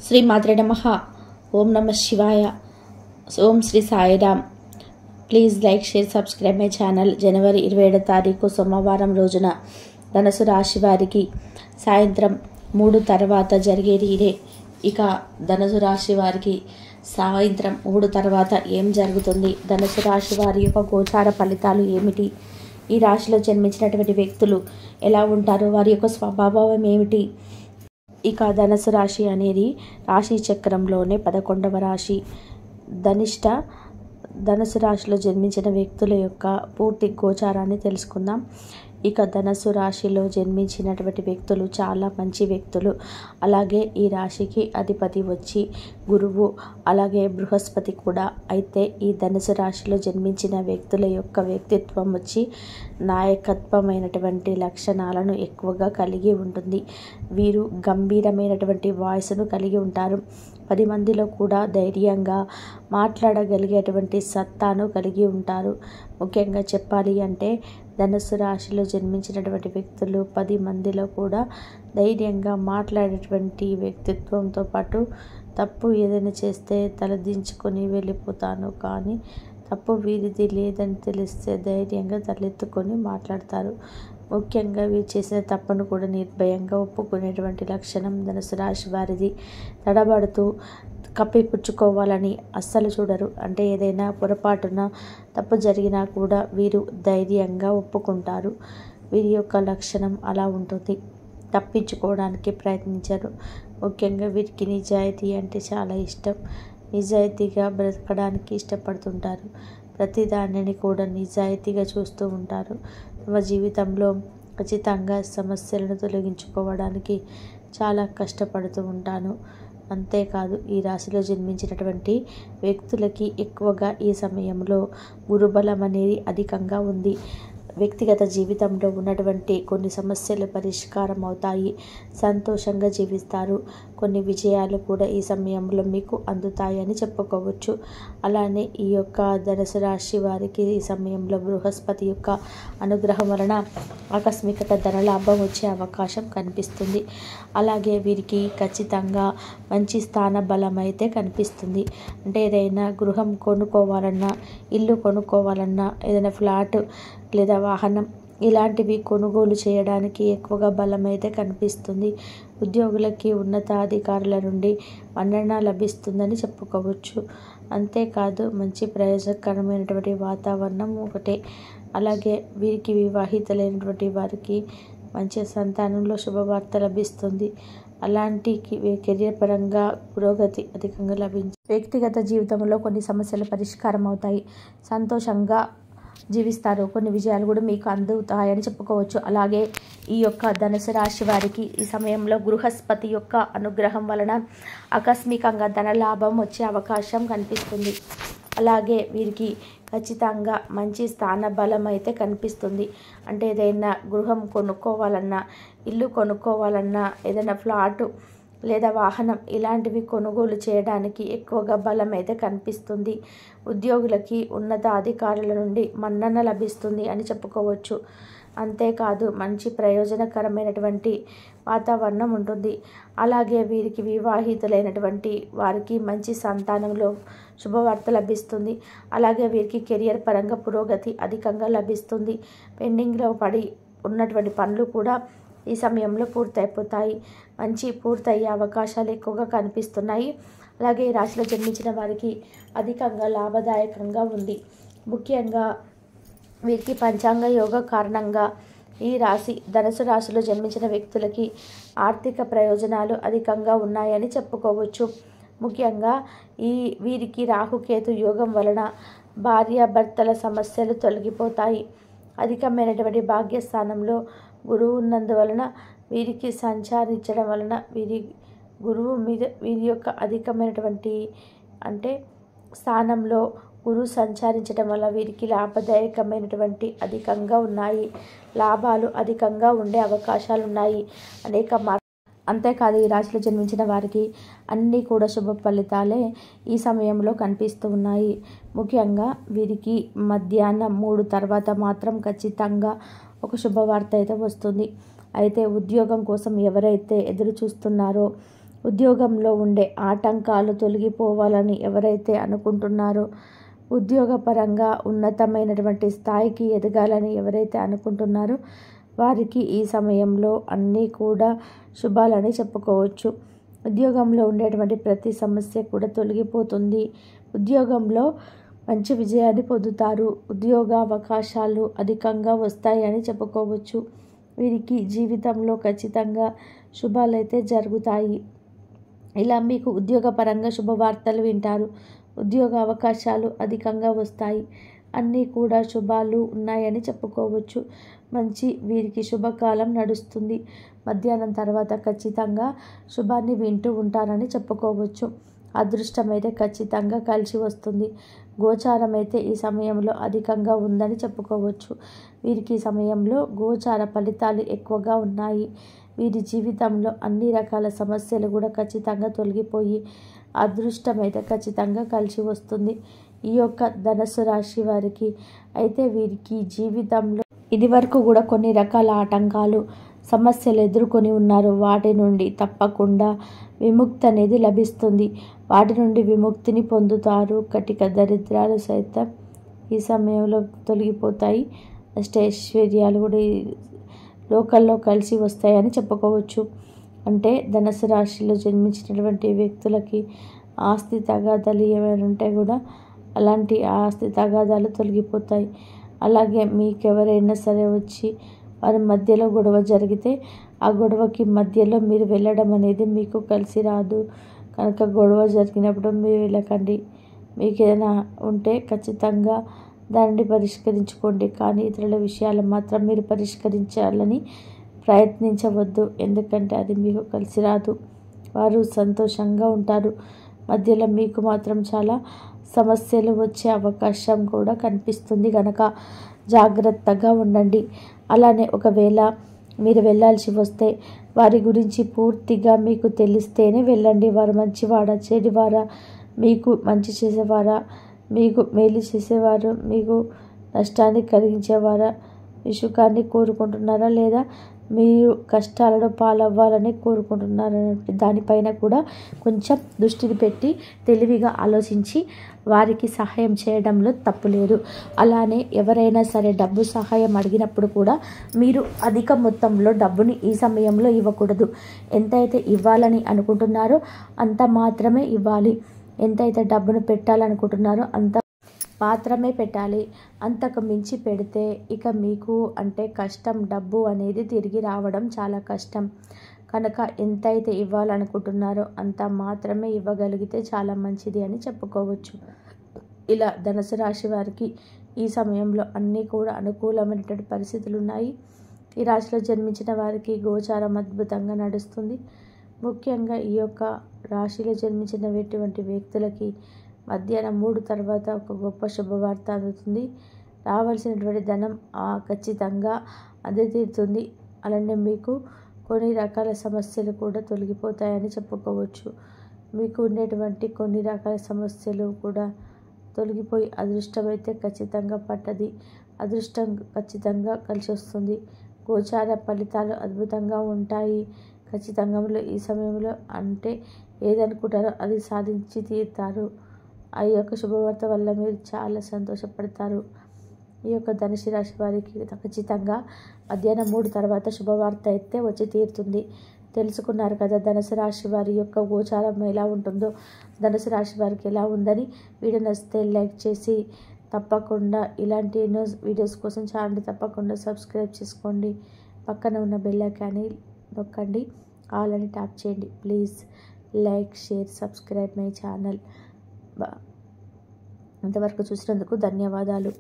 శ్రీ మాత్రే నమః. ఓం నమ శివాయ. ఓం Shri Sairam. Please like, share, subscribe my channel. జనవరి 27 తారీఖు సోమవారం రోజున ధనుసు రాశి వారికి సాయంత్రం 3 తర్వాత జరిగేది ఇదే. ఇక ధనుసు రాశి వారికి సాయంత్రం 3 తర్వాత ఏం జరుగుతుంది, ధనుసు రాశి వారి యొక్క గోచార ఫలితాలు ఏమిటి, ఈ రాశిలో జన్మించినటువంటి వ్యక్తులు ఎలా ఉంటారు, వారి యొక్క స్వభావం ఏమిటి. ఇక ధనుసు రాశి అనేది రాశి చక్రంలోనే 11వ రాశి. ధనుసు రాశిలో జన్మించిన వ్యక్తుల యొక్క పూర్తి గోచారాన్ని తెలుసుకుందాం. ఇక ధనుసు రాశిలో జన్మించినటువంటి వ్యక్తులు చాలా మంచి వ్యక్తులు. అలాగే ఈ రాశికి అధిపతి వచ్చి గురువు, అలాగే బృహస్పతి కూడా. అయితే ఈ ధనుసు రాశిలో జన్మించిన వ్యక్తుల యొక్క వ్యక్తిత్వం వచ్చి నాయకత్వమైనటువంటి లక్షణాలను ఎక్కువగా కలిగి ఉంటుంది. వీరు గంభీరమైనటువంటి వాయిస్ను కలిగి ఉంటారు. 10 మందిలో కూడా ధైర్యంగా మాట్లాడగలిగేటువంటి సత్తాను కలిగి ఉంటారు. ముఖ్యంగా చెప్పాలి అంటే ధనుసు రాశిలో జన్మించినటువంటి వ్యక్తులు 10 మందిలో కూడా ధైర్యంగా మాట్లాడేటువంటి వ్యక్తిత్వంతో పాటు తప్పు ఏదైనా చేస్తే తలదించుకొని వెళ్ళిపోతాను, కానీ తప్పు వీరిది లేదని తెలిస్తే ధైర్యంగా తలెత్తుకొని మాట్లాడతారు. ముఖ్యంగా వీరు చేసిన తప్పును కూడా నిర్భయంగా ఒప్పుకునేటువంటి లక్షణం ధనుసు రాశి వారిది. తడబడుతూ కప్పిపుచ్చుకోవాలని అస్సలు చూడరు. అంటే ఏదైనా పొరపాటున తప్పు జరిగినా కూడా వీరు ధైర్యంగా ఒప్పుకుంటారు. వీరి యొక్క లక్షణం అలా ఉంటుంది. తప్పించుకోవడానికి ప్రయత్నించరు. ముఖ్యంగా వీరికి నిజాయితీ అంటే చాలా ఇష్టం. నిజాయితీగా బ్రతకడానికి ఇష్టపడుతుంటారు. ప్రతి దానిని కూడా నిజాయితీగా చూస్తూ ఉంటారు. తమ జీవితంలో ఖచ్చితంగా సమస్యలను తొలగించుకోవడానికి చాలా కష్టపడుతూ ఉంటాను. అంతేకాదు ఈ రాశిలో జన్మించినటువంటి వ్యక్తులకి ఎక్కువగా ఈ సమయంలో గురుబలం అనేది అధికంగా ఉంది. వ్యక్తిగత జీవితంలో ఉన్నటువంటి కొన్ని సమస్యలు పరిష్కారం అవుతాయి. సంతోషంగా జీవిస్తారు. కొన్ని విజయాలు కూడా ఈ సమయంలో మీకు అందుతాయని చెప్పుకోవచ్చు. అలానే ఈ యొక్క ధనుసు రాశి వారికి ఈ సమయంలో బృహస్పతి యొక్క అనుగ్రహం వలన ఆకస్మిక ధనలాభం వచ్చే అవకాశం కనిపిస్తుంది. అలాగే వీరికి ఖచ్చితంగా మంచి స్థాన బలం అయితే కనిపిస్తుంది. అంటే ఏదైనా గృహం కొనుక్కోవాలన్నా, ఇల్లు కొనుక్కోవాలన్నా, ఏదైనా ఫ్లాట్ లేదా వాహనం ఇలాంటివి కొనుగోలు చేయడానికి ఎక్కువగా బలం అయితే కనిపిస్తుంది. ఉద్యోగులకి ఉన్నతాధికారుల నుండి మన్నన లభిస్తుందని చెప్పుకోవచ్చు. అంతేకాదు మంచి ప్రయోజనకరమైనటువంటి వాతావరణం ఒకటే. అలాగే వీరికి వివాహితులైనటువంటి వారికి మంచి సంతానంలో శుభవార్త లభిస్తుంది. అలాంటి కెరియర్ పరంగా పురోగతి అధికంగా లభించి వ్యక్తిగత జీవితంలో కొన్ని సమస్యలు పరిష్కారం అవుతాయి. సంతోషంగా జీవిస్తారు. కొన్ని విజయాలు కూడా మీకు అందుతాయని చెప్పుకోవచ్చు. అలాగే ఈ యొక్క ధనుసు రాశి వారికి ఈ సమయంలో బృహస్పతి యొక్క అనుగ్రహం వలన ఆకస్మికంగా ధనలాభం వచ్చే అవకాశం కనిపిస్తుంది. అలాగే వీరికి ఖచ్చితంగా మంచి స్థాన బలం అయితే కనిపిస్తుంది. అంటే ఏదైనా గృహం కొనుక్కోవాలన్నా, ఇల్లు కొనుక్కోవాలన్నా, ఏదైనా ఫ్లాటు లేదా వాహనం ఇలాంటివి కొనుగోలు చేయడానికి ఎక్కువగా బలం అయితే కనిపిస్తుంది. ఉద్యోగులకి ఉన్నత అధికారుల నుండి మన్నన లభిస్తుంది అని చెప్పుకోవచ్చు. అంతేకాదు మంచి ప్రయోజనకరమైనటువంటి వాతావరణం ఉంటుంది. అలాగే వీరికి వివాహితులైనటువంటి వారికి మంచి సంతానంలో శుభవార్త లభిస్తుంది. అలాగే వీరికి కెరియర్ పరంగా పురోగతి అధికంగా లభిస్తుంది. పెండింగ్లో పడి ఉన్నటువంటి పనులు కూడా ఈ సమయంలో పూర్తయిపోతాయి. మంచి పూర్తయ్యే అవకాశాలు ఎక్కువగా కనిపిస్తున్నాయి. అలాగే ఈ రాశిలో జన్మించిన వారికి అధికంగా లాభదాయకంగా ఉంది. ముఖ్యంగా వీరికి పంచాంగ యోగ కారణంగా ఈ రాశి ధనుసు రాశిలో జన్మించిన వ్యక్తులకి ఆర్థిక ప్రయోజనాలు అధికంగా ఉన్నాయని చెప్పుకోవచ్చు. ముఖ్యంగా వీరికి రాహుకేతు యోగం వలన భార్యాభర్తల సమస్యలు తొలగిపోతాయి. అధికమైనటువంటి భాగ్యస్థానంలో గురువు ఉన్నందువలన వీరికి సంచారించడం వలన గురువు మీద వీరి యొక్క అధికమైనటువంటి అంటే స్థానంలో గురువు సంచరించడం వల్ల వీరికి లాభదాయకమైనటువంటి అధికంగా ఉన్నాయి. లాభాలు అధికంగా ఉండే అవకాశాలు ఉన్నాయి. అంతేకాదు ఈ రాశిలో జన్మించిన వారికి అన్నీ కూడా శుభ ఫలితాలే ఈ సమయంలో కనిపిస్తూ ఉన్నాయి. ముఖ్యంగా వీరికి మధ్యాహ్నం 3 తర్వాత మాత్రం ఖచ్చితంగా ఒక శుభవార్త అయితే వస్తుంది. అయితే ఉద్యోగం కోసం ఎవరైతే ఎదురు చూస్తున్నారో ఉద్యోగంలో ఉండే ఆటంకాలు తొలగిపోవాలని ఎవరైతే అనుకుంటున్నారో, ఉద్యోగపరంగా ఉన్నతమైనటువంటి స్థాయికి ఎదగాలని ఎవరైతే అనుకుంటున్నారో వారికి ఈ సమయంలో అన్నీ కూడా శుభాలని చెప్పుకోవచ్చు. ఉద్యోగంలో ఉండేటువంటి ప్రతి సమస్య కూడా తొలగిపోతుంది. ఉద్యోగంలో మంచి విజయాన్ని పొందుతారు. ఉద్యోగ అవకాశాలు అధికంగా వస్తాయని చెప్పుకోవచ్చు. వీరికి జీవితంలో ఖచ్చితంగా శుభాలైతే జరుగుతాయి. ఇలా మీకు ఉద్యోగపరంగా శుభవార్తలు వింటారు. ఉద్యోగ అవకాశాలు అధికంగా వస్తాయి. అన్నీ కూడా శుభాలు ఉన్నాయని చెప్పుకోవచ్చు. మంచి వీరికి శుభకాలం నడుస్తుంది. మధ్యాహ్నం తర్వాత ఖచ్చితంగా శుభాన్ని వింటూ ఉంటారని చెప్పుకోవచ్చు. అదృష్టం అయితే ఖచ్చితంగా కలిసి వస్తుంది. గోచారం అయితే ఈ సమయంలో అధికంగా ఉందని చెప్పుకోవచ్చు. వీరికి ఈ సమయంలో గోచార ఫలితాలు ఎక్కువగా ఉన్నాయి. వీరి జీవితంలో అన్ని రకాల సమస్యలు కూడా ఖచ్చితంగా తొలగిపోయి అదృష్టం అయితే ఖచ్చితంగా కలిసి వస్తుంది. ఈ యొక్క ధనుసు రాశి వారికి అయితే వీరికి జీవితంలో ఇది వరకు కూడా కొన్ని రకాల ఆటంకాలు సమస్యలు ఎదుర్కొని ఉన్నారు. వాటి నుండి తప్పకుండా విముక్తి అనేది లభిస్తుంది. వాటి నుండి విముక్తిని పొందుతారు. కటిక దరిద్రాలు సైతం ఈ సమయంలో తొలగిపోతాయి. అష్టైశ్వర్యాలు కూడా ఈ లోకల్లో కలిసి వస్తాయని చెప్పుకోవచ్చు. అంటే ధనుసు రాశిలో జన్మించినటువంటి వ్యక్తులకి ఆస్తి తగాదాలు ఏమైనా ఉంటే కూడా అలాంటి ఆస్తి తగాదాలు తొలగిపోతాయి. అలాగే మీకెవరైనా సరే వచ్చి వారి మధ్యలో గొడవ జరిగితే ఆ గొడవకి మధ్యలో మీరు వెళ్ళడం అనేది మీకు కలిసి రాదు. కనుక గొడవ జరిగినప్పుడు మీరు వెళ్ళకండి. మీకు ఏదైనా ఉంటే ఖచ్చితంగా దాన్ని పరిష్కరించుకోండి. కానీ ఇతరుల విషయాలు మాత్రం మీరు పరిష్కరించాలని ప్రయత్నించవద్దు. ఎందుకంటే అది మీకు కలిసి రాదు. వారు సంతోషంగా ఉంటారు. మధ్యలో మీకు మాత్రం చాలా సమస్యలు వచ్చే అవకాశం కూడా కనిపిస్తుంది. కనుక జాగ్రత్తగా ఉండండి. అలానే ఒకవేళ మీరు వెళ్ళాల్సి వస్తే వారి గురించి పూర్తిగా మీకు తెలిస్తేనే వెళ్ళండి. వారు మంచివారా చెడువారా, మీకు మంచి చేసేవారా, మీకు మేలు చేసేవారు, మీకు నష్టాన్ని కలిగించేవారా, మీ సుఖాన్ని కోరుకుంటున్నారా లేదా మీరు కష్టాలలో పాలవ్వాలని కోరుకుంటున్నారా దానిపైన కూడా కొంచెం దృష్టిని పెట్టి తెలివిగా ఆలోచించి వారికి సహాయం చేయడంలో తప్పు లేదు. అలానే ఎవరైనా సరే డబ్బు సహాయం అడిగినప్పుడు కూడా మీరు అధిక మొత్తంలో డబ్బుని ఈ సమయంలో ఇవ్వకూడదు. ఎంతైతే ఇవ్వాలని అనుకుంటున్నారో అంత మాత్రమే ఇవ్వాలి. ఎంతైతే డబ్బును పెట్టాలనుకుంటున్నారో అంత మాత్రమే పెట్టాలి. అంతకు మించి పెడితే ఇక మీకు అంటే కష్టం, డబ్బు అనేది తిరిగి రావడం చాలా కష్టం. కనుక ఎంతైతే ఇవ్వాలనుకుంటున్నారో అంత మాత్రమే ఇవ్వగలిగితే చాలా మంచిది అని చెప్పుకోవచ్చు. ఇలా ధనుసు రాశి వారికి ఈ సమయంలో అన్నీ కూడా అనుకూలమైనటువంటి పరిస్థితులు ఉన్నాయి. ఈ రాశిలో జన్మించిన వారికి గోచారం అద్భుతంగా నడుస్తుంది. ముఖ్యంగా ఈ యొక్క రాశిలో జన్మించినటువంటి వ్యక్తులకి మధ్యాహ్నం 3 తర్వాత ఒక గొప్ప శుభవార్త అందుతుంది. రావాల్సినటువంటి ధనం ఖచ్చితంగా తీరుతుంది. అలానే మీకు కొన్ని రకాల సమస్యలు కూడా తొలగిపోతాయని చెప్పుకోవచ్చు. మీకు ఉండేటువంటి కొన్ని రకాల సమస్యలు కూడా తొలగిపోయి అదృష్టం అయితే ఖచ్చితంగా పట్టది. అదృష్టం ఖచ్చితంగా కలిసి వస్తుంది. గోచార ఫలితాలు అద్భుతంగా ఉంటాయి. ఖచ్చితంగా ఈ సమయంలో అంటే ఏదనుకుంటారో అది సాధించి తీరుతారు. ఆ యొక్క శుభవార్త వల్ల మీరు చాలా సంతోషపడతారు. ఈ యొక్క ధనుసు రాశి వారికి ఖచ్చితంగా మధ్యాహ్నం 3 తర్వాత శుభవార్త అయితే వచ్చి తీరుతుంది. తెలుసుకున్నారు కదా ధనుసు రాశి వారి యొక్క గోచారం ఎలా ఉంటుందో, ధనుసు రాశి వారికి ఎలా ఉందని. వీడియో నచ్చితే లైక్ చేసి తప్పకుండా ఇలాంటి ఎన్నో వీడియోస్ కోసం ఛానల్ని తప్పకుండా సబ్స్క్రైబ్ చేసుకోండి. పక్కన ఉన్న బెల్ ఐకాన్ని నొక్కండి, ఆల్ అని ట్యాప్ చేయండి. Please like, share, subscribe my channel. ఇంతవరకు చూసినందుకు ధన్యవాదాలు.